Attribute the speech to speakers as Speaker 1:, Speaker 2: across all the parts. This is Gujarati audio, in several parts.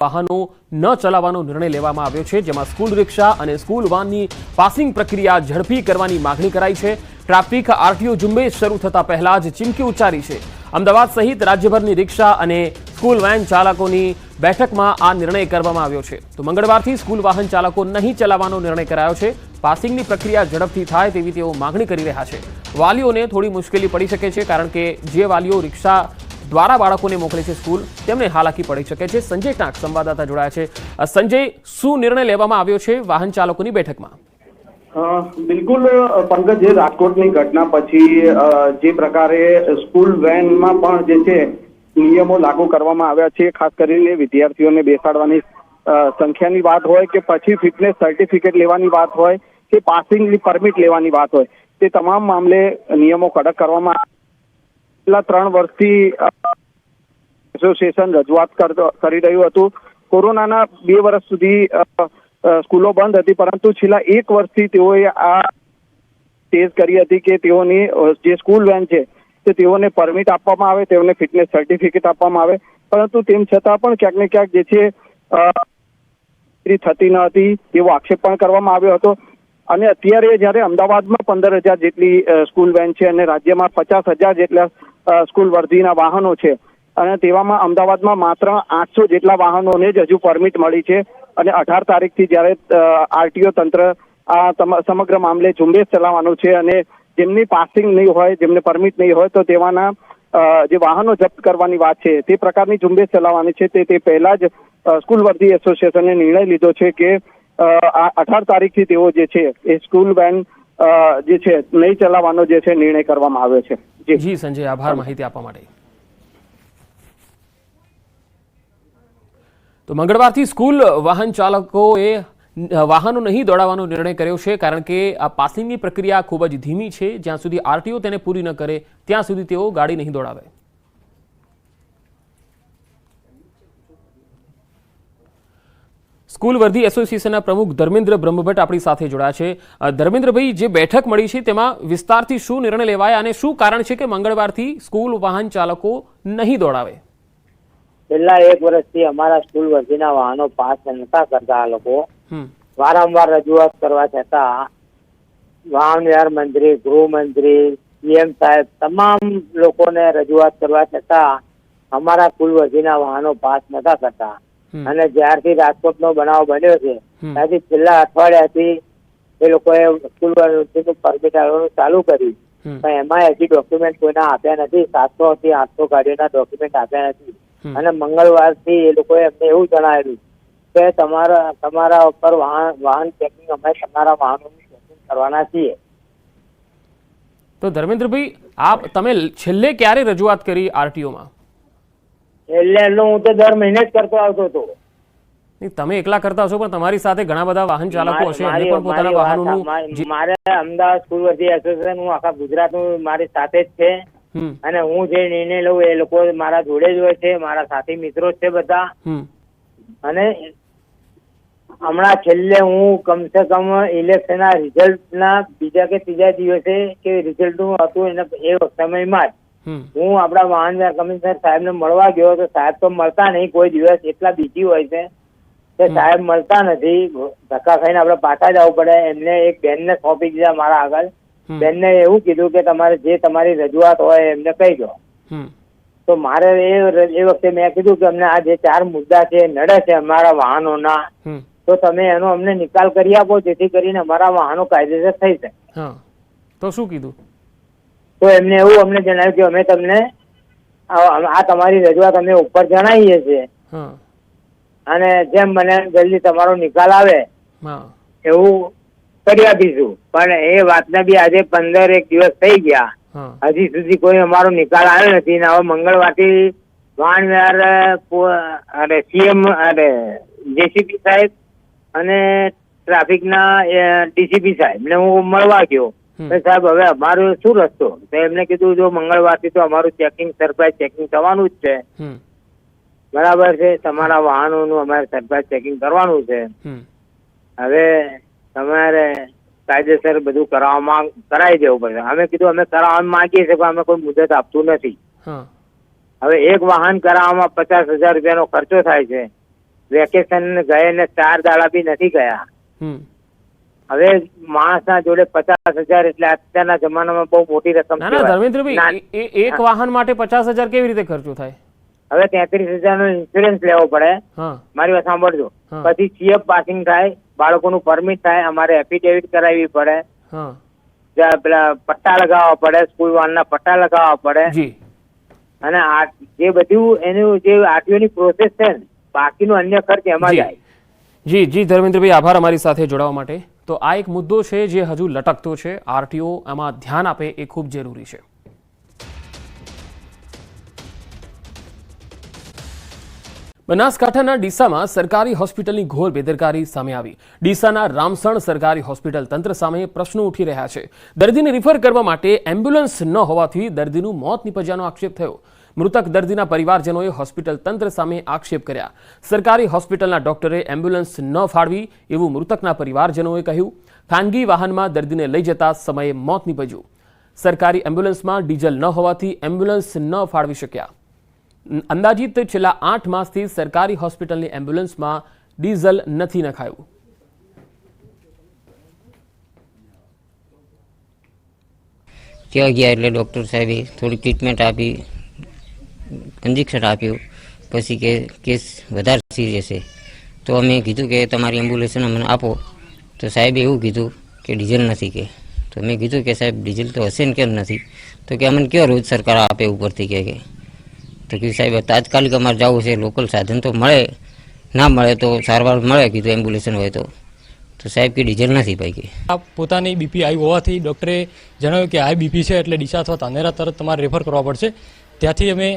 Speaker 1: વાહનો ન ચલાવવાનો નિર્ણય લેવામાં આવ્યો છે, જેમાં સ્કૂલ રિક્ષા અને સ્કૂલ વાનની પાસિંગ પ્રક્રિયા ઝડપી કરવાની માંગણી કરાઈ છે। ટ્રાફિક આરટીઓ ઝુંબેશ શરૂ થતા પહેલા જ ચીમકી ઉચ્ચારી છે। અમદાવાદ સહિત રાજ્યભરની રિક્ષા અને સ્કૂલ વેન ચાલકોની બેઠકમાં આ નિર્ણય કરવામાં આવ્યો છે। તો મંગળવારથી સ્કૂલ વાહન ચાલકો નહીં ચલાવવાનો નિર્ણય કરાયો છે। પાસિંગની પ્રક્રિયા ઝડપથી થાય તેવી તેઓ માંગણી કરી રહ્યા છે। વાલીઓને થોડી મુશ્કેલી પડી શકે છે, કારણ કે જે વાલીઓ રિક્ષા દ્વારા બાળકોને મોકલે છે સ્કૂલ, તેમને હાલાકી પડી શકે છે। સંજય ટાંક સંવાદદાતા જોડાયા છે। સંજય, શું નિર્ણય લેવામાં આવ્યો છે વાહન ચાલકોની બેઠકમાં?
Speaker 2: બિલકુલ પંકજ, જે રાજકોટની ઘટના પછી જે પ્રકારે સ્કૂલ વેનમાં પણ જે છે નિયમો લાગુ કરવામાં આવ્યા છે, ખાસ કરીને વિદ્યાર્થીઓને બેસાડવાની સંખ્યાની વાત હોય કે પછી ફિટનેસ સર્ટિફિકેટ લેવાની વાત હોય કે પાસિંગની પરમિટ લેવાની વાત હોય, તે તમામ મામલે નિયમો કડક કરવામાં છેલ્લા 3 વર્ષથી એસોસિએશન રજૂઆત કરી રહ્યું હતું। કોરોનાના 2 વર્ષ સુધી સ્કૂલો બંધ હતી, પરંતુ છેલ્લા 1 વર્ષથી તેઓએ આ તેજ કરી હતી કે તેઓની જે સ્કૂલ વેન છે તે તેઓને પરમિટ આપવામાં આવે, તેઓને ફિટનેસ સર્ટિફિકેટ આપવામાં આવે, પરંતુ તેમ છતાં પણ ક્યાંક ને ક્યાંક જે છે થતી ન હતી તેવો આક્ષેપ પણ કરવામાં આવ્યો હતો। અને અત્યારે જ્યારે અમદાવાદમાં 15,000 જેટલી સ્કૂલ વેન છે અને રાજ્યમાં 50,000 જેટલા સ્કૂલ વર્ધીના વાહનો છે, અને તેવામાં અમદાવાદમાં માત્ર 800 જેટલા વાહનોને જ હજુ પરમિટ મળી છે। અને 18 તારીખથી જ્યારે આરટીઓ તંત્ર આ સમગ્ર મામલે ઝુંબેશ ચલાવવાનું છે અને જેમની પાસિંગ નહીં હોય, જેમને પરમિટ નહીં હોય, તો તેવાના જે વાહનો જપ્ત કરવાની વાત છે તે પ્રકારની ઝુંબેશ ચલાવવાની છે। તે પહેલા જ સ્કૂલ વર્ધી એસોસિએશને નિર્ણય લીધો છે કે 18 તારીખથી તેઓ જે છે એ સ્કૂલ વેન જે છે નહીં ચલાવવાનો જે છે નિર્ણય કરવામાં આવ્યો છે।
Speaker 1: જી સંજય, આભાર માહિતી આપવા માટે। તો મંગળવારથી સ્કૂલ વાહન ચાલકોએ વાહનો નહીં દોડાવવાનો નિર્ણય કર્યો છે, કારણ કે આ પાસિંગની પ્રક્રિયા ખૂબ જ ધીમી છે। જ્યાં સુધી આરટીઓ તેને પૂરી ન કરે ત્યાં સુધી તેઓ ગાડી નહીં દોડાવે। સ્કૂલ વર્ધી એસોસિએશનના પ્રમુખ ધર્મેન્દ્ર બ્રહ્મભટ્ટ આપણી સાથે જોડાયા છે। ધર્મેન્દ્રભાઈ, જે બેઠક મળી છે તેમાં વિસ્તારથી શું નિર્ણય લેવાયા અને શું કારણ છે કે મંગળવારથી સ્કૂલ વાહન ચાલકો નહીં દોડાવે?
Speaker 3: છેલ્લા 1 વર્ષથી અમારા સ્કૂલ વર્ધીના વાહનો પાસ નતા કરતા। આ લોકો વારંવાર રજૂઆત કરવા છતાં વાહન વ્યવહાર મંત્રી, ગૃહમંત્રી, સીએમ સાહેબ તમામ લોકોને રજૂઆત કરવા છતાં અમારા સ્કૂલ વર્ધીના વાહનો પાસ નતા કરતા। અને જ્યારથી રાજકોટનો બનાવ બન્યો છે ત્યારથી છેલ્લા અઠવાડિયાથી એ લોકોએ સ્કૂલ વર્ધીનું પરમિટ આપવાનું ચાલુ કર્યું, પણ એમાં હજી ડોક્યુમેન્ટ કોઈના આપ્યા નથી। 700 થી 800 ગાડીઓના ડોક્યુમેન્ટ આપ્યા નથી। અને મંગળવારથી એ લોકોએ અમને એવું જણાવેલું કે તમારા ઉપર વાહન ચેકિંગ, અમે તમારા વાહનોની ચેકિંગ કરવાના છીએ।
Speaker 1: તો ધર્મેન્દ્રભાઈ, તમે છેલ્લે ક્યારે રજૂઆત કરી આરટીઓમાં?
Speaker 3: છેલ્લે હું તો દર મહિને જ કરતો આવતો હતો।
Speaker 1: તમે એકલા કરતા હશો, પણ તમારી સાથે ઘણા બધા વાહન ચાલકો હશે, એમને પણ પોતાના વાહનોનું
Speaker 3: મારે અમદાવાદ સ્કૂલ વર્ધી એસોસિએશન, હું આખા ગુજરાતનું મારી સાથે જ છે। અને હું જે નિર્ણય લઉં એ લોકો મારા જોડે જ હોય છે, મારા સાથી મિત્રો છે બધા। અને હમણાં છેલ્લે હું કમસે કમ ઇલેક્શનના રિઝલ્ટના બીજા કે ત્રીજા દિવસે કે રિઝલ્ટનું હતું એ સમયમાં જ હું આપણા વાહન કમિશનર સાહેબને મળવા ગયો, તો સાહેબ તો મળતા નહીં કોઈ દિવસ, એટલા બીજી હોય છે કે સાહેબ મળતા નથી। ધક્કા ખાઈને આપણે પાછા જવું પડે। એમને એક બેનને સોંપી દીધા મારા આગળ। બેનને એવું કીધું કે તમારે જે તમારી રજૂઆત હોય એમને કહી દો। તો મારે એ વખતે મેં કીધું કે અમને આ જે 4 મુદ્દા છે નડે છે અમારા વાહનોના, તો તમે એનો અમને નિકાલ કરી આપો, જેથી કરીને અમારા વાહનો કાયદેસર થઈ જાય।
Speaker 1: તો શું કીધું?
Speaker 3: તો એમને એવું અમને જણાવ્યું કે અમે તમને આ તમારી રજૂઆત અમે ઉપર જણાવીએ છીએ અને જેમ બને જલ્દી તમારો નિકાલ આવે એવું કરી આપીશું। પણ એ વાતને બી આજે 15 દિવસ થઈ ગયા, હજી સુધી કોઈ અમારો નિકાલ આવ્યો નથી। ને હવે મંગળવારથી વાહન વ્યવહાર સીએમ જેસીપી સાહેબ અને ટ્રાફિકના ડીસીપી સાહેબ ને હું મળવા ગયો। સાહેબ, હવે અમારો શું રસ્તો? તો એમને કીધું જો મંગળવારથી તો અમારું ચેકિંગ, સરપ્રાઇઝ ચેકિંગ થવાનું જ છે, બરાબર છે, તમારા વાહનોનું અમારે સરપ્રાઇઝ ચેકિંગ કરવાનું છે। હવે તમારે કાયદેસર બધું કરાવી દેવું પડશે। અમે કીધું અમે કરાવવા માંગીએ છીએ, પણ અમે કોઈ મુદત આપતું નથી। હવે એક વાહન કરાવવામાં 50,000 રૂપિયાનો ખર્ચો થાય છે, વેકેશન ગયે ને 4 દાડા બી નથી ગયા. હવે માણસના જોડે 50,000 એટલે અત્યારના જમાનામાં બહુ મોટી રકમ
Speaker 1: ના ના ધર્મેન્દ્રભાઈ, એક વાહન માટે 50,000 કેવી રીતે ખર્ચો થાય?
Speaker 3: હવે 33,000 નો ઇન્સ્યોરન્સ લેવો પડે. મારી વાત સાંભળજો. પછી CF પાસિંગ થાય, બાળકોનું પરમિટ થાય, અમારે એફિડેવિટ કરાવવી પડે, પેલા પટ્ટા લગાવવા પડે, સ્કૂલ વાનના પટ્ટા લગાવવા પડે, અને જે બધું એનું જે RTO ની પ્રોસેસ છે ને, બાકીનો અન્ય ખર્ચ એમાં જાય.
Speaker 1: જી જી ધર્મેન્દ્રભાઈ, આભાર અમારી સાથે જોડાવા માટે. તો આ એક મુદ્દો છે જે હજુ લટકતો છે. RTO આમાં ધ્યાન આપે એ ખૂબ જરૂરી છે. બનાસકાંઠાના ડીસામાં સરકારી હોસ્પિટલની ઘોર બેદરકારી સામે આવી. ડીસાના રામસણ સરકારી હોસ્પિટલ તંત્ર સામે પ્રશ્નો ઉઠી રહ્યા છે. દર્દીને રિફર કરવા માટે એમ્બ્યુલન્સ ન હોવાથી દર્દીનું મોત નીપજ્યાનો આક્ષેપ થયો. મૃતક દર્દીના પરિવારજનોએ હોસ્પિટલ તંત્ર સામે આક્ષેપ કર્યા. સરકારી હોસ્પિટલના ડોક્ટરે એમ્બ્યુલન્સ ન ફાળવી એવું મૃતકના પરિવારજનોએ કહ્યું. ખાનગી વાહનમાં દર્દીને લઈ જતા સમયે મોત નીપજ્યું. સરકારી એમ્બ્યુલન્સમાં ડીઝલ ન હોવાથી એમ્બ્યુલન્સ ન ફાળવી શક્યા. અંદાજિત છેલ્લા 8 માસથી સરકારી હોસ્પિટલની એમ્બ્યુલન્સમાં ડીઝલ નથી નખાયું.
Speaker 4: ત્યાં ગયા એટલે ડૉક્ટર સાહેબે થોડી ટ્રીટમેન્ટ આપી, ઇન્જેક્શન આપ્યું. પછી કે કેસ વધારે સિરિયસ છે, તો અમે કીધું કે તમારી એમ્બ્યુલન્સ અમને આપો. તો સાહેબે એવું કીધું કે ડીઝલ નથી. કે તો મેં કીધું કે સાહેબ ડીઝલ તો હશે ને, કેમ નથી? તો કે અમને કયો રોજ સરકાર આપે ઉપરથી કે તો કીધું સાહેબ તાત્કાલિક અમારે જવું છે, લોકલ સાધન તો મળે, ના મળે તો સારવાર મળે, કીધું એમ્બ્યુલન્સ હોય તો સાહેબ કે ડીઝલ નથી ભાઈ. કે
Speaker 5: આ પોતાની બીપી હાઈ હોવાથી ડૉક્ટરે જણાવ્યું કે હાઈ બીપી છે એટલે ડીસા અથવા ધાનેરા તરત તમારે રેફર કરવા પડશે. ત્યાંથી અમે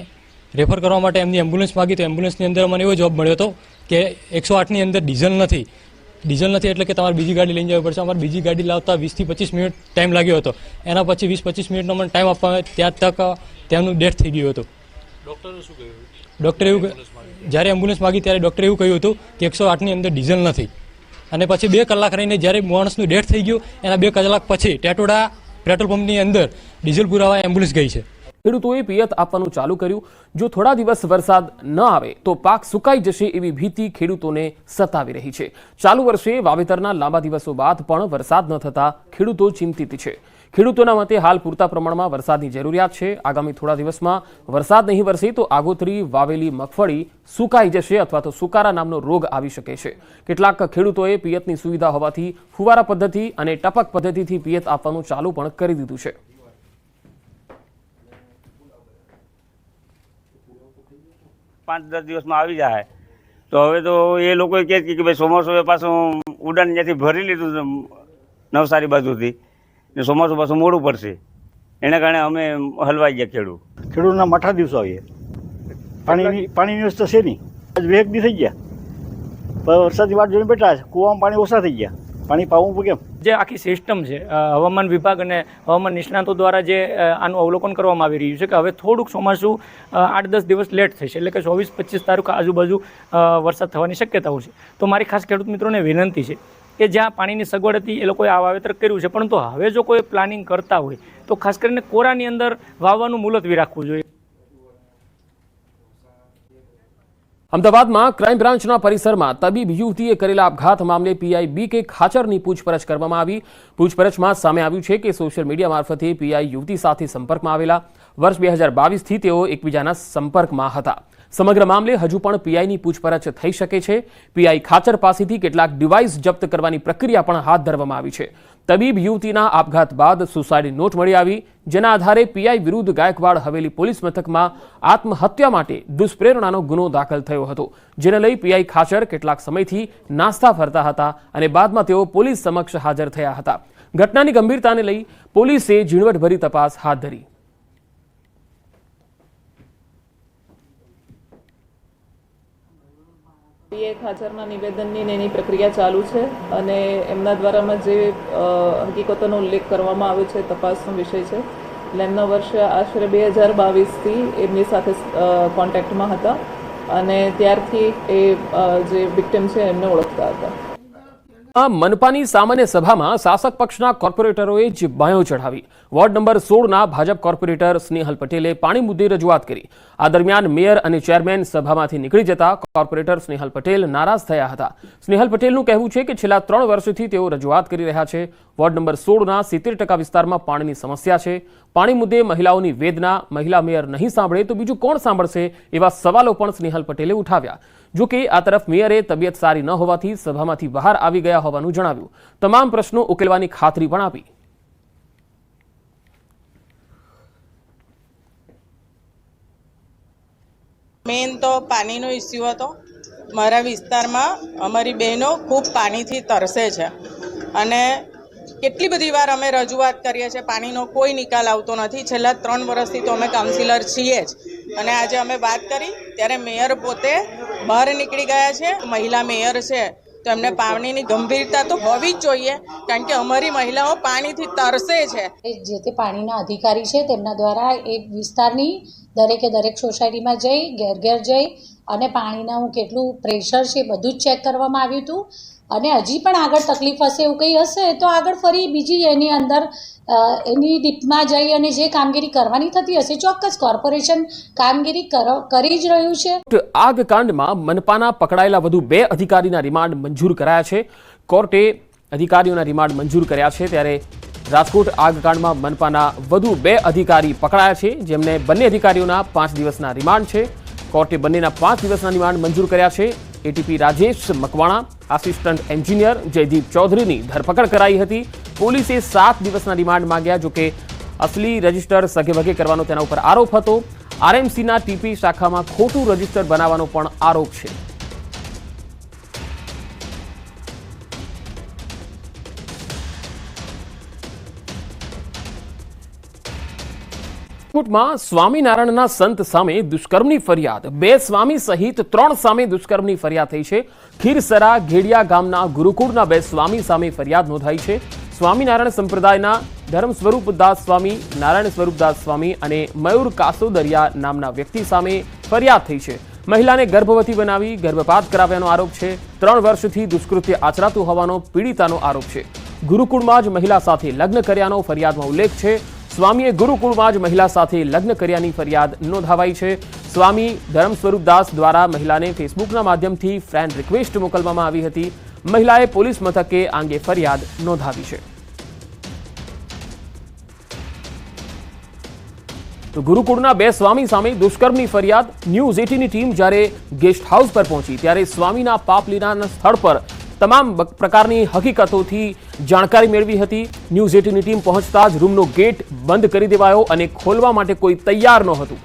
Speaker 5: રેફર કરવા માટે એમની એમ્બ્યુલન્સ માગી, તો એમ્બ્યુલન્સની અંદર મને એવો જવાબ મળ્યો હતો કે 108ની અંદર ડીઝલ નથી. ડીઝલ નથી એટલે કે તમારે બીજી ગાડી લઈને જવી પડશે. અમારે બીજી ગાડી લાવતા 20 થી 25 મિનિટ ટાઈમ લાગ્યો હતો. એના પછી 20-25 મિનિટનો મને ટાઈમ આપવામાં ત્યાં તક તેમનું ડેથ થઈ ગયું હતું. ડૉક્ટરે એવું જ્યારે એમ્બ્યુલન્સ માગી ત્યારે ડૉક્ટરે એવું કહ્યું હતું કે 108ની અંદર ડીઝલ નથી. અને પછી 2 કલાક રહીને જ્યારે માણસનું ડેથ થઈ ગયું એના 2 કલાક પછી ટેટોડા પેટ્રોલ પંપની અંદર ડીઝલ પુરાવા એમ્બ્યુલન્સ ગઈ છે.
Speaker 1: ખેડૂતોએ પિયત આપવાનું ચાલુ કર્યું. જો થોડા દિવસ વરસાદ ન આવે તો પાક સુકાઈ જશે એવી ભીતિ ખેડૂતોને સતાવી રહી છે. ચાલુ વર્ષે વાવેતરના લાંબા દિવસો બાદ પણ વરસાદ ન થતા ખેડૂતો ચિંતિત છે. ખેડૂતોના મતે હાલ પૂરતા પ્રમાણમાં વરસાદની જરૂરિયાત છે. આગામી થોડા દિવસમાં વરસાદ નહીં વરસે તો આગોતરી વાવેલી મગફળી સુકાઈ જશે અથવા તો સુકારા નામનો રોગ આવી શકે છે. કેટલાક ખેડૂતોએ પિયતની સુવિધા હોવાથી ફુવારા પદ્ધતિ અને ટપક પદ્ધતિથી પિયત આપવાનું ચાલુ પણ કરી દીધું છે.
Speaker 6: પાંચ 10 દિવસમાં આવી જાય તો હવે તો એ લોકો કહે કે ભાઈ ચોમાસું પાછું ઉડાન ત્યાંથી ભરી લીધું નવસારી બાજુથી, ને ચોમાસું પાછું મોડું પડશે. એના કારણે અમે હલવાઈ ગયા.
Speaker 7: ખેડૂતના મઠા દિવસો આવીએ, પાણીની વ્યવસ્થા છે નહીં. આજ 2 દી થઈ ગયા, વરસાદની વાત જોઈને બેઠા છે. કૂવામાં પાણી ઓછા થઈ ગયા, પાણી પાવું કેમ?
Speaker 8: જે આખી સિસ્ટમ છે, હવામાન વિભાગ અને હવામાન નિષ્ણાતો દ્વારા જે આનું અવલોકન કરવામાં આવી રહ્યું છે કે હવે થોડુંક ચોમાસું 8-10 દિવસ લેટ થશે, એટલે કે 24-25 તારીખ આજુબાજુ વરસાદ થવાની શક્યતાઓ છે. તો મારી ખાસ ખેડૂત મિત્રોને વિનંતી છે કે જ્યાં પાણીની સગવડ હતી એ લોકોએ આ વાવેતર કર્યું છે, પરંતુ હવે જો કોઈ પ્લાનિંગ કરતા હોય તો ખાસ કરીને કોરાની અંદર વાવવાનું મુલતવી રાખવું જોઈએ.
Speaker 1: અમદાવાદમાં ક્રાઇમ બ્રાન્ચના પરિસરમાં તબીબ યુવતીએ કરેલા આપઘાત મામલે પીઆઈ BK ખાચરની પૂછપરછ કરવામાં આવી. પૂછપરછમાં સામે આવ્યું છે કે સોશિયલ મીડિયા મારફતે પીઆઈ યુવતી સાથે સંપર્કમાં આવેલા. વર્ષ 2022થી તેઓ એકબીજાના સંપર્કમાં હતા. સમગ્ર મામલે હજુ પણ પીઆઈની પૂછપરછ થઈ શકે છે. પીઆઈ ખાચર પાસેથી કેટલાક ડિવાઇસ જપ્ત કરવાની પ્રક્રિયા પણ હાથ ધરવામાં આવી છે. તબીબ યુવતીના આપઘાત બાદ સુસાઇડ નોટ મળી આવી, જેના આધારે પીઆઈ વિરુદ્ધ ગાયકવાડ હવેલી પોલીસ મથકમાં આત્મહત્યા માટે દુષ્પ્રેરણાનો ગુનો દાખલ થયો હતો, જેને લઈ પીઆઈ ખાચર કેટલાક સમયથી નાસ્તા ફરતા હતા અને બાદમાં તેઓ પોલીસ સમક્ષ હાજર થયા હતા. ઘટનાની ગંભીરતાને લઈ પોલીસે ઝીણવટભરી તપાસ હાથ ધરી.
Speaker 9: પીઆઈ ખાચરના નિવેદનની એની પ્રક્રિયા ચાલુ છે અને એમના દ્વારામાં જે હકીકતોનો ઉલ્લેખ કરવામાં આવ્યો છે તપાસનો વિષય છે. એટલે એમના વર્ષ આશરે 2022થી એમની સાથે કોન્ટેક્ટમાં હતા અને ત્યારથી એ જે વિક્ટિમ છે એમને ઓળખતા હતા.
Speaker 1: મનપાની સામાન્ય સભામાં શાસક પક્ષના કોર્પોરેટરોએ જ બાયો ચઢાવી. વોર્ડ નંબર 16ના ભાજપ કોર્પોરેટર સ્નેહલ પટેલે પાણી મુદ્દે રજૂઆત કરી. આ દરમિયાન મેયર અને ચેરમેન સભામાંથી નીકળી જતા કોર્પોરેટર સ્નેહલ પટેલ નારાજ થયા હતા. સ્નેહલ પટેલનું કહેવું છે કે છેલ્લા 3 વર્ષથી તેઓ રજૂઆત કરી રહ્યા છે. વોર્ડ નંબર 16ના 70% વિસ્તારમાં પાણીની સમસ્યા છે. પાણી મુદ્દે મહિલાઓની વેદના મહિલા મેયર નહીં સાંભળે તો બીજું કોણ સાંભળશે એવા સવાલો પણ સ્નેહલ પટેલે ઉઠાવ્યા. જો કે આ તરફ મેયરે તબિયત સારી ન હોવાથી સભામાંથી બહાર આવી ગયા હોવાનું જણાવ્યું. તમામ પ્રશ્નો ઉકેલવાની ખાતરી પણ આપી.
Speaker 10: મેન તો પાણીનો ઇસ્યુ હતો. મારા વિસ્તારમાં અમારી બહેનો ખૂબ પાણીથી તરસે છે અને કેટલી બધી વાર અમે રજૂઆત કરીએ છીએ, પાણીનો કોઈ નિકાલ આવતો નથી. છેલ્લા 3 વર્ષથી તો અમે કાઉન્સિલર છીએ જ અને આજે અમે વાત કરી ત્યારે મેયર પોતે બહાર નીકળી ગયા છે. મહિલા મેયર છે તો એમને પાણીની ગંભીરતા તો હોવી જ જોઈએ, કારણ કે અમારી મહિલાઓ પાણીથી તરસે છે.
Speaker 11: જે તે પાણીના અધિકારી છે તેમના દ્વારા એ વિસ્તારની દરેક સોસાયટીમાં જઈ ઘેર જઈ અને પાણીનું કેટલું પ્રેશર છે બધું જ ચેક કરવામાં આવ્યું હતું. અને હજી પણ આગળ તકલીફ હશે એવું કંઈ હશે તો આગળ ફરી બીજી એની અંદર એની ડીપમાં જઈ અને જે કામગીરી કરવાની થતી હશે ચોક્કસ કોર્પોરેશન કામગીરી કરી જ રહ્યું છે.
Speaker 1: આગ કાંડમાં મનપાના પકડાયેલા વધુ 2 અધિકારીના રિમાન્ડ મંજૂર કરાયા છે. કોર્ટે અધિકારીઓના રિમાન્ડ મંજૂર કર્યા છે. ત્યારે રાજકોટ આગકાંડમાં મનપાના વધુ 2 અધિકારી પકડાયા છે, જેમને બંને અધિકારીઓના 5 દિવસના રિમાન્ડ છે. કોર્ટે બંનેના 5 દિવસના રિમાન્ડ મંજૂર કર્યા છે. ATP Rajesh Makwana, assistant engineer Jaydeep ચૌધરીની ધરપકડ કરાઈ હતી. પોલીસે 7 દિવસના રિમાન્ડ માંગ્યા. જોકે અસલી રજિસ્ટર સગેવગે કરવાનો તેના ઉપર આરોપ હતો. આરએમસીના ટીપી શાખામાં ખોટું રજિસ્ટર બનાવવાનો પણ આરોપ છે. રાજકોટમાં સ્વામિનારાયણના સંત સામે દુષ્કર્મની ફરિયાદ. 2 સ્વામી સહિત 3 સામે દુષ્કર્મની ફરિયાદ થઈ છે. ખીરસરા ઘેડિયા ગામના ગુરુકુળના 2 સ્વામી સામે ફરિયાદ નોંધાઈ છે. સ્વામિનારાયણ સંપ્રદાયના ધર્મ સ્વરૂપદાસ સ્વામી, નારાયણ સ્વરૂપદાસ સ્વામી અને મયુર કાસોદરિયા નામના વ્યક્તિ સામે ફરિયાદ થઈ છે. મહિલાને ગર્ભવતી બનાવી ગર્ભપાત કરાવ્યાનો આરોપ છે. 3 વર્ષથી દુષ્કૃત્ય આચરાતું હોવાનો પીડિતાનો આરોપ છે. ગુરુકુળમાં જ મહિલા સાથે લગ્ન કર્યાનો ફરિયાદમાં ઉલ્લેખ છે. સ્વામીએ ગુરુકુળમાં જ મહિલા સાથે લગ્ન કર્યાની ફરિયાદ નોંધાવાઈ છે. સ્વામી ધર્મ સ્વરૂપદાસ દ્વારા મહિલાને ફેસબુકના માધ્યમથી ફ્રેન્ડ રિક્વેસ્ટ મોકલવામાં આવી હતી. મહિલાએ પોલીસ મથકે આ અંગે ફરિયાદ નોંધાવી છે. તો ગુરુકુળના 2 સ્વામી સામે દુષ્કર્મની ફરિયાદ. ન્યૂઝ 18ની ટીમ જ્યારે ગેસ્ટ હાઉસ પર પહોંચી ત્યારે સ્વામીના પાપલીના સ્થળ પર તમામ પ્રકારની હકીકતોથી જાણકારી મેળવી હતી. ન્યૂઝ 18ની ટીમ પહોંચતા જ રૂમનો ગેટ બંધ કરી દેવાયો અને ખોલવા માટે કોઈ તૈયાર નહોતું.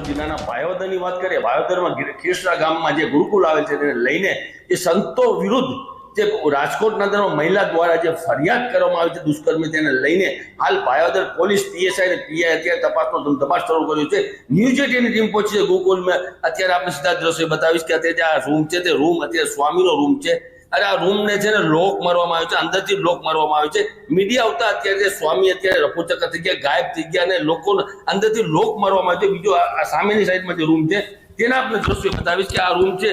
Speaker 12: જિલ્લાના ભાયોદરની વાત કરીએ, ભાયોદરમાં ખીરસરા ગામમાં જે ગુરુકુળ આવેલ છે તેને લઈને એ સંતો વિરુદ્ધ જે રાજકોટના અંદરમાં મહિલા દ્વારા જે ફરિયાદ કરવામાં આવી છે દુષ્કર્મી, તેને લઈને હાલ ભાયોદર પોલીસ પીએસઆઈ અને પીઆઈ અત્યારે તપાસનો ધમધમાટ શરૂ કર્યો છે. ન્યૂઝ 18ની ટીમ પહોંચી છે ગુરુકુળમાં. અત્યારે આપણે સીધા દ્રશ્ય બતાવીશ કે અત્યારે આ રૂમ છે તે રૂમ અત્યારે સ્વામીનો રૂમ છે. અરે આ રૂમને છે ને લોક મારવામાં આવ્યો છે, અંદરથી લોક મારવામાં આવ્યો છે. મીડિયા આવતા અત્યારે સ્વામી અત્યારે રફુચક્કર થઈ ગયા, ગાયબ થઈ ગયા અને લોકો અંદરથી લોક મારવામાં આવ્યો છે. બીજો આ સામેની સાઈડમાં જે રૂમ છે તેના આપણે દ્રશ્ય બતાવીશ કે આ રૂમ છે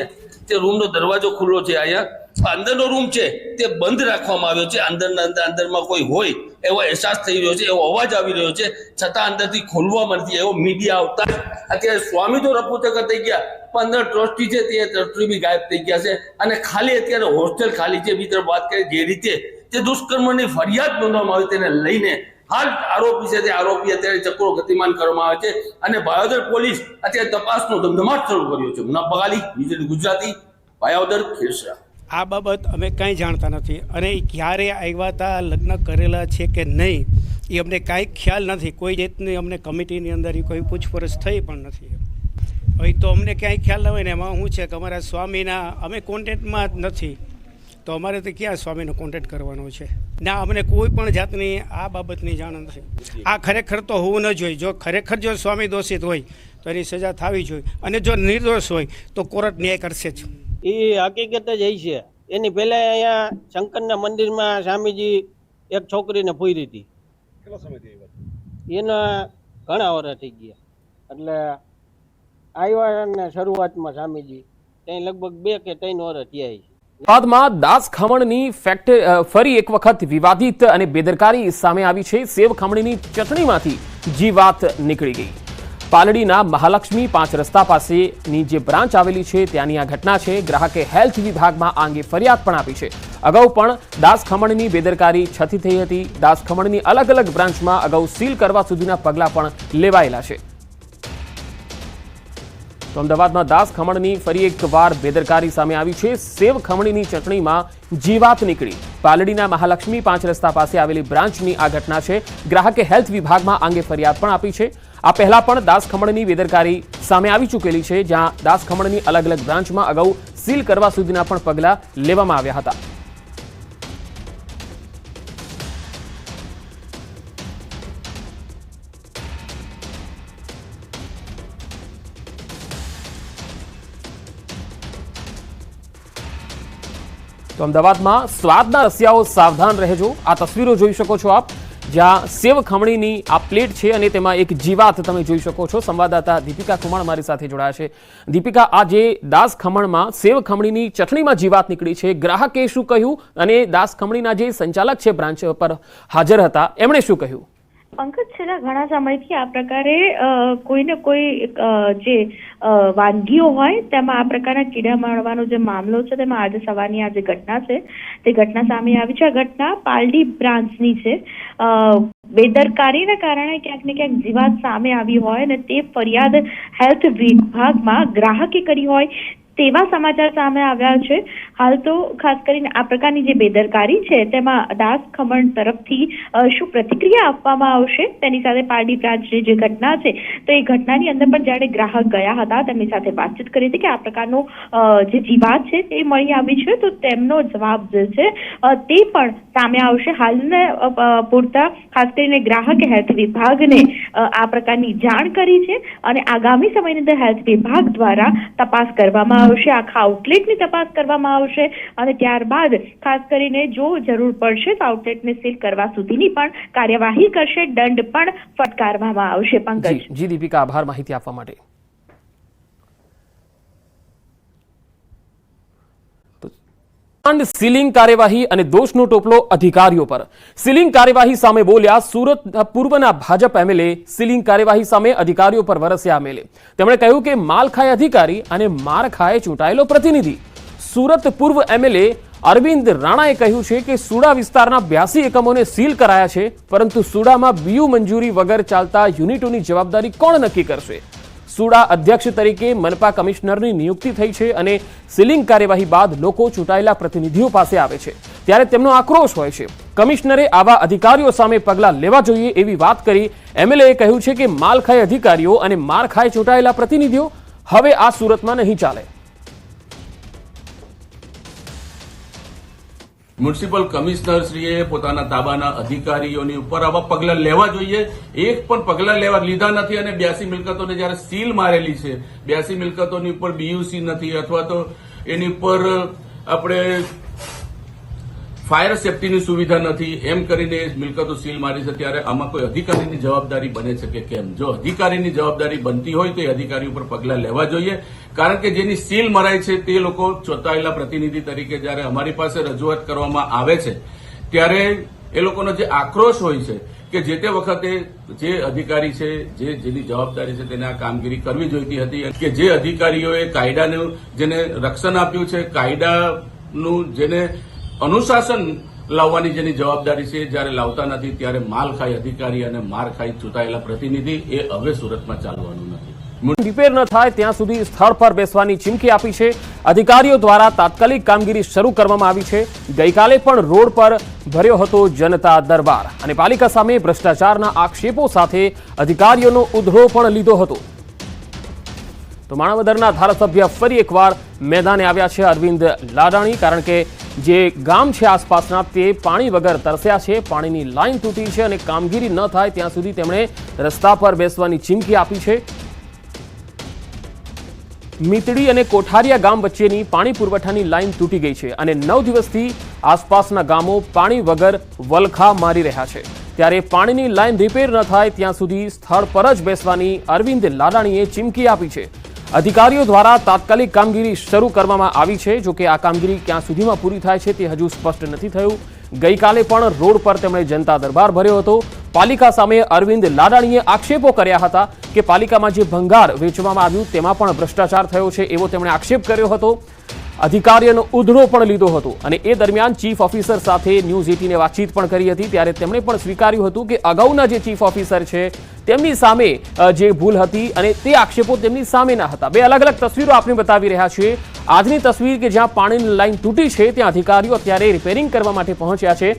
Speaker 12: તે રૂમનો દરવાજો ખુલ્લો છે. અહીંયા અંદરનો રૂમ છે તે બંધ રાખવામાં આવ્યો છે. અંદરમાં કોઈ હોય એવો અહેસાસ થઈ રહ્યો છે, એવો અવાજ આવી રહ્યો છે, છતાં અંદરથી ખોલવામાં નથી. એવો મીડિયા આવતા અત્યારે સ્વામી તો રફુચક્કર થઈ ગયા, પણ અંદર ટ્રસ્ટી છે તે ટ્રસ્ટી બી ગાયબ થઈ ગયા છે અને ખાલી અત્યારે હોસ્ટેલ ખાલી છે. બીજી તરફ વાત કરીએ જે રીતે તે દુષ્કર્મની ફરિયાદ નોંધવામાં આવી તેને લઈને હાલ આરોપી છે તે આરોપી અત્યારે ચક્રો ગતિમાન કરવામાં આવે છે અને ભાયોદર પોલીસ અત્યારે તપાસનો ધમધમાટ શરૂ કર્યો છે. મુનાફ બગાલી, ન્યૂઝ ગુજરાતી, ભાયોદર, ખીરસરા.
Speaker 13: આ બાબત અમે કાંઈ જાણતા નથી અને એ ક્યારે આવ્યા હતા, લગ્ન કરેલા છે કે નહીં એ અમને કાંઈ ખ્યાલ નથી. કોઈ જાતની અમને કમિટીની અંદર એ કોઈ પૂછપરછ થઈ પણ નથી. હવે તો અમને ક્યાંય ખ્યાલ ન હોય ને એમાં શું છે કે અમારા સ્વામીના અમે કોન્ટેક્ટમાં જ નથી, તો અમારે તો ક્યાં સ્વામીનો કોન્ટેક્ટ કરવાનો છે ના. અમને કોઈ પણ જાતની આ બાબતની જાણ નથી. આ ખરેખર તો હોવું ન જોઈએ. જો ખરેખર જો સ્વામી દોષિત હોય તો એની સજા થવી જોઈએ અને જો નિર્દોષ હોય તો કોર્ટ ન્યાય કરશે જ.
Speaker 14: એ હકીકત જ એ છે. એની પહેલા અહીંયા શંકરના મંદિરમાં સ્વામીજી એક છોકરીને પૂરી હતી. કેટલો સમય થયો? એના ઘણા વર્ષ થઈ ગયા. એટલે આવ્યા ને શરૂઆતમાં સ્વામીજી ત્યાં લગભગ 2 કે 3 વર્ષ થયા છે.
Speaker 1: બાદમાં દાસ ખમણની ફરી એક વખત વિવાદિત અને બેદરકારી સામે આવી છે. સેવ ખમણીની ચટણીમાંથી જીવાત નીકળી ગઈ. પાલડીના મહાલક્ષ્મી 5 રસ્તા પાસેની જે બ્રાન્ચ આવેલી છે ત્યાંની આ ઘટના છે. ગ્રાહકે હેલ્થ વિભાગમાં આ અંગે ફરિયાદ પણ આપી છે. અગાઉ પણ દાસ ખમણની બેદરકારી છતી થઈ હતી. દાસ ખમણની અલગ અલગ બ્રાન્ચમાં અગાઉ સીલ કરવા સુધીના પગલાં પણ લેવાયેલા છે. તો અમદાવાદમાં દાસ ખમણની ફરી એકવાર બેદરકારી સામે આવી છે. સેવ ખમણીની ચટણીમાં જીવાત નીકળી. પાલડીના મહાલક્ષ્મી 5 રસ્તા પાસે આવેલી બ્રાન્ચની આ ઘટના છે. ગ્રાહકે હેલ્થ વિભાગમાં અંગે ફરિયાદ પણ આપી છે. આ પહેલા પણ દાસ ખમણની બેદરકારી સામે આવી ચૂકેલી છે, જ્યાં દાસ ખમણની અલગ અલગ બ્રાન્ચમાં અગાઉ સીલ કરવા સુધીના પણ પગલાં લેવામાં આવ્યા હતા. તો અમદાવાદમાં સ્વાદના રસિયાઓ સાવધાન રહેજો. આ તસવીરો જોઈ શકો છો આપ, જ્યાં સેવ ખમણીની આ પ્લેટ છે અને તેમાં એક જીવાત તમે જોઈ શકો છો. સંવાદદાતા દીપિકા કુમાર મારી સાથે જોડાયા છે. દીપિકા, આ જે દાસ ખમણમાં સેવ ખમણીની ચટણીમાં જીવાત નીકળી છે, ગ્રાહકે શું કહ્યું અને દાસ ખમણીના જે સંચાલક છે બ્રાન્ચ પર હાજર હતા એમણે શું કહ્યું?
Speaker 15: પંકજ, છેલ્લા ઘણા સમયથી આ પ્રકારે કોઈને કોઈ જે વાનગીઓ હોય તેમાં આ પ્રકારના કીડા મારવાનો જે મામલો છે તેમાં આજે સવારની આ જે ઘટના છે તે ઘટના સામે આવી છે. આ ઘટના પાલડી બ્રાન્ચની છે. બેદરકારીના કારણે ક્યાંક ને ક્યાંક જીવાત સામે આવી હોય અને તે ફરિયાદ હેલ્થ વિભાગમાં ગ્રાહકે કરી હોય તેવા સમાચાર સામે આવ્યા છે. હાલ તો ખાસ કરીને આ પ્રકારની જે બેદરકારી છે તેમાં દાસ ખમણ તરફથી શું પ્રતિક્રિયા આપવામાં આવશે તેની સાથે પાલડી બ્રાન્ચની જે ઘટના છે તો એ ઘટનાની અંદર પણ જ્યારે ગ્રાહક ગયા હતા તેમની સાથે વાતચીત કરી હતી કે આ પ્રકારનો જે જીવાત છે તે મળી આવી છે, તો તેમનો જવાબ જે છે તે પણ સામે આવશે. હાલને પૂરતા ખાસ કરીને ગ્રાહકે હેલ્થ વિભાગને આ પ્રકારની જાણ કરી છે અને આગામી સમયની અંદર હેલ્થ વિભાગ દ્વારા તપાસ કરવામાં આવશે. આખા આઉટલેટની તપાસ કરવામાં આવશે અને ત્યારબાદ ખાસ કરીને જો જરૂર પડશે તો આઉટલેટને સીલ કરવા સુધીની પણ કાર્યવાહી કરશે. દંડ પણ ફટકારવામાં આવશે. પંકજ.
Speaker 1: જી દીપિકા, આભાર માહિતી આપવા માટે. સીલિંગ કાર્યવાહી અને દોષનો ટોપલો અધિકારીઓ પર. સીલિંગ કાર્યવાહી સામે બોલ્યા સુરત પૂર્વના ભાજપ એમએલએ. સીલિંગ કાર્યવાહી સામે અધિકારીઓ પર વરસ્યા એમએલએ. તેમણે કહ્યું કે માલ ખાય અધિકારી અને માર ખાય ચૂંટાયેલો પ્રતિનિધિ. સુરત પૂર્વ એમએલએ અરવિંદ રાણાએ કહ્યું છે કે સુડા વિસ્તારના 82 એકમોને સીલ કરાયા છે, પરંતુ સુડામાં બીયુ મંજૂરી વગર ચાલતા યુનિટોની જવાબદારી કોણ નક્કી કરશે? સુડા અધ્યક્ષ તરીકે મનપા કમિશનરની નિયુક્તિ થઈ છે અને સીલિંગ કાર્યવાહી બાદ લોકો ચૂંટાયેલા પ્રતિનિધિઓ પાસે આવે છે ત્યારે તેમનો આક્રોશ હોય છે. કમિશનરે આવા અધિકારીઓ સામે પગલાં લેવા જોઈએ એવી વાત કરી એમએલએ કહ્યું છે કે માલ ખાય અધિકારીઓ અને માર ખાય ચૂંટાયેલા પ્રતિનિધિઓ હવે આ સુરતમાં નહીં ચાલે.
Speaker 12: મ્યુનિસિપલ કમિશનરશ્રીએ પોતાના તાબાના અધિકારીઓની ઉપર આવા પગલાં લેવા જોઈએ. એક પણ પગલાં લીધા નથી અને 82 મિલકતોને જયારે સીલ મારેલી છે, 82 મિલકતોની ઉપર બીયુસી નથી અથવા તો એની ઉપર આપણે ફાયર સેફટીની સુવિધા નથી એમ કરીને મિલકતો સીલ મારી છે, ત્યારે આમાં કોઈ અધિકારીની જવાબદારી બને છે કે કેમ? જો અધિકારીની જવાબદારી બનતી હોય તો એ અધિકારી ઉપર પગલાં લેવા જોઈએ. કારણ કે જેની સીલ મરાય છે તે લોકો ચૂંટાયેલા પ્રતિનિધિ તરીકે જયારે અમારી પાસે રજૂઆત કરવામાં આવે છે ત્યારે એ લોકોનો જે આક્રોશ હોય છે કે જે તે વખતે જે અધિકારી છે, જેની જવાબદારી છે તેને આ કામગીરી કરવી જોઈતી હતી કે જે અધિકારીઓએ કાયદાનું જેને રક્ષણ આપ્યું છે, કાયદાનું જેને અનુશાસન લાવવાની જેની જવાબદારી છે, જ્યારે લાવતા નથી ત્યારે માલ ખાય અધિકારી અને માર ખાય ચૂંટાયેલા પ્રતિનિધિ એ હવે સુરતમાં ચાલવાનું નથી.
Speaker 1: રિપેર ન થાય ત્યાં સુધી સ્થળ પર બેસવાની ચીમકી આપી છે. અધિકારીઓ દ્વારા તાત્કાલિક કામગીરી શરૂ કરવામાં આવી છે. ગઈકાલે પણ રોડ પર ભર્યો હતો જનતા દરબાર અને પાલિકા સામે ભ્રષ્ટાચારના આક્ષેપો સાથે અધિકારીઓનો ઉધડો પણ લીધો હતો. તો માણાવદરના ધારાસભ્ય ફરી એકવાર મેદાને આવ્યા છે અરવિંદ લાડાણી, કારણ કે જે ગામ છે આસપાસના તે પાણી વગર તરસ્યા છે. પાણીની લાઈન તૂટી છે અને કામગીરી ન થાય ત્યાં સુધી તેમણે રસ્તા પર બેસવાની ચીમકી આપી છે. મીતડી અને કોઠારિયા ગામ વચ્ચેની પાણી પુરવઠાની લાઈન તૂટી ગઈ છે અને 9 દિવસથી આસપાસના ગામો પાણી વગર વલખા મારી રહ્યા છે. ત્યારે પાણીની લાઈન રિપેર ન થાય ત્યાં સુધી સ્થળ પર જ બેસવાની અરવિંદ લાડાણીએ ચીમકી આપી છે. અધિકારીઓ દ્વારા તાત્કાલિક કામગીરી શરૂ કરવામાં આવી છે. જો કે આ કામગીરી ક્યાં સુધીમાં પૂરી થાય છે તે હજુ સ્પષ્ટ નથી થયું. ગઈકાલે પણ રોડ પર તેમણે જનતા દરબાર ભર્યો હતો. પાલિકા સામે અરવિંદ લાડાણીએ આક્ષેપો કર્યા હતા કે પાલિકામાં જે ભંગાર વેચવામાં આવ્યું તેમાં પણ ભ્રષ્ટાચાર થયો છે એવો તેમણે આક્ષેપ કર્યો હતો. અધિકારીઓનો ઉધડો પણ લીધો હતો અને એ દરમિયાન ચીફ ઓફિસર સાથે ન્યૂઝ 18 વાતચીત પણ કરી હતી. ત્યારે તેમણે પણ સ્વીકાર્યું હતું કે અગાઉના જે ચીફ ઓફિસર છે તેમની સામે જે ભૂલ હતી અને તે આક્ષેપો તેમની સામેના હતા. બે અલગ અલગ તસવીરો આપણે બતાવી રહ્યા છીએ. આજની તસવીર કે જ્યાં પાણીની લાઈન તૂટી છે ત્યાં અધિકારીઓ અત્યારે રિપેરિંગ કરવા માટે પહોંચ્યા છે.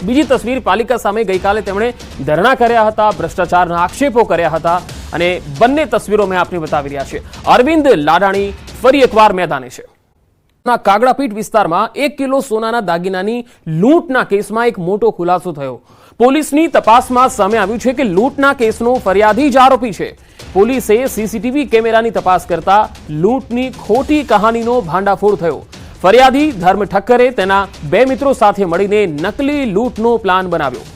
Speaker 1: બીજી તસવીર પાલિકા સામે ગઈકાલે તેમણે ધરણા કર્યા હતા, ભ્રષ્ટાચારના આક્ષેપો કર્યા હતા અને બંને તસવીરો મેં આપને બતાવી રહ્યા છે. અરવિંદ લાડાણી ફરી એકવાર મેદાને છે. કાગડાપીઠ વિસ્તારમાં 1 કિલો સોનાના દાગીનાની લૂંટના કેસમાં એક મોટો ખુલાસો થયો. પોલીસની તપાસમાં સામે આવ્યું છે કે લૂંટના કેસનો ફરિયાદી જ આરોપી છે. પોલીસે સીસીટીવી કેમેરાની તપાસ કરતા લૂંટની ખોટી કહાનીનો ભાંડાફોડ થયો. ફરિયાદી ધર્મ ઠક્કરે તેના 2 મિત્રો સાથે મળીને નકલી લૂંટનો પ્લાન બનાવ્યો.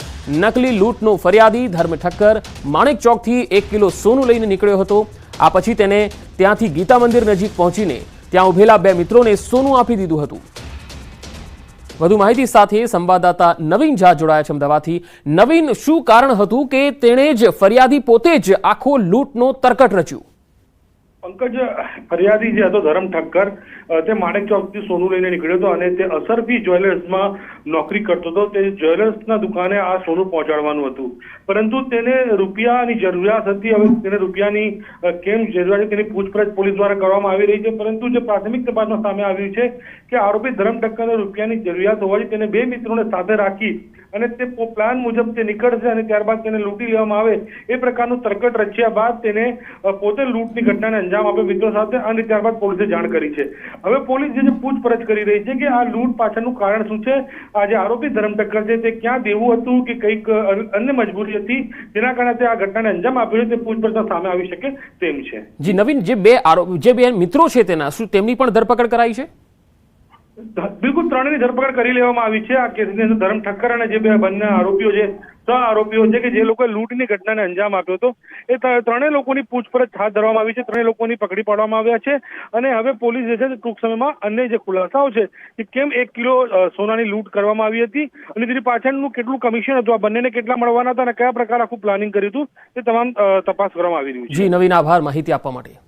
Speaker 1: નકલી લૂંટનો ફરિયાદી ધર્મ ઠક્કર માણેક ચોકથી 1 કિલો સોનું લઈને નીકળ્યો હતો. આ પછી તેને ત્યાંથી ગીતા મંદિર નજીક પહોંચીને ત્યાં ઉભેલા 2 મિત્રોને સોનું આપી દીધું હતું. વધુ માહિતી સાથે સંવાદદાતા નવીન ઝા જોડાયા છે અમદાવાદથી. નવીન, શું કારણ હતું કે તેણે જ ફરિયાદી પોતે જ આખો લૂંટનો તરકટ રચ્યું?
Speaker 16: પંકજ, ફરિયાદી જે હતો ધરમ ઠક્કર, તે માણેક ચોકથી સોનું લઈને નીકળ્યો હતો અને તે અસરફી જ્વેલર્સમાં નોકરી કરતો હતો. તે જ્વેલર્સના દુકાને આ સોનું પહોંચાડવાનું હતું, પરંતુ તેને રૂપિયાની જરૂરિયાત હતી. હવે તેને રૂપિયાની કેમ જરૂરિયાત તેની પૂછપરછ પોલીસ દ્વારા કરવામાં આવી રહી છે. પરંતુ જે પ્રાથમિક તપાસમાં સામે આવ્યું છે કે આરોપી ધરમ ઠક્કરને રૂપિયાની જરૂરિયાત હોવાથી તેને 2 મિત્રોને સાથે રાખી અને તે પ્લાન મુજબ તે નીકળશે અને ત્યારબાદ તેને લૂંટી લેવામાં આવે એ પ્રકારનું તરકટ રચ્યા બાદ તેને પોતે લૂંટની ઘટનાને અંજામ આપ્યો મિત્રો સાથે અને ત્યારબાદ પોલીસે જાણ કરી છે. હવે પોલીસ જે પૂછપરછ કરી રહી છે કે આ લૂંટ પાછળનું કારણ શું છે. આ જે આરોપી ધરમ ઠક્કર છે તે ક્યાં દેવું હતું કે કંઈક અન્ય મજબૂરી હતી જેના કારણે તે આ ઘટનાને અંજામ આપ્યો તે પૂછપરછ સામે આવી શકે તેમ છે.
Speaker 1: જી નવીન, જે બે મિત્રો છે તેના શું તેમની પણ ધરપકડ કરાઈ છે?
Speaker 16: બિલકુલ, 3ની ધરપકડ કરી લેવામાં આવી છે. આ કેસની અંદર ધરમ ઠક્કર અને જે બંને આરોપીઓ છે, આરોપીઓ છે કે જે લોકોએ લૂંટની ઘટનાને અંજામ આપ્યો હતો, એ 3 લોકોની પૂછપરછ હાથ ધરવામાં આવી છે. 3 લોકોની પકડી પાડવામાં આવ્યા છે અને હવે પોલીસ જે છે ટૂંક સમયમાં અન્ય જે ખુલાસાઓ છે કે કેમ 1 કિલો સોનાની લૂંટ કરવામાં આવી હતી અને તેની પાછળનું કેટલું કમિશન હતું, આ બંનેને કેટલા મળવાના હતા અને કયા પ્રકાર આખું પ્લાનિંગ કર્યું હતું તે તમામ તપાસ કરવામાં આવી રહ્યું છે.
Speaker 1: જી નવીન, આભાર માહિતી આપવા માટે.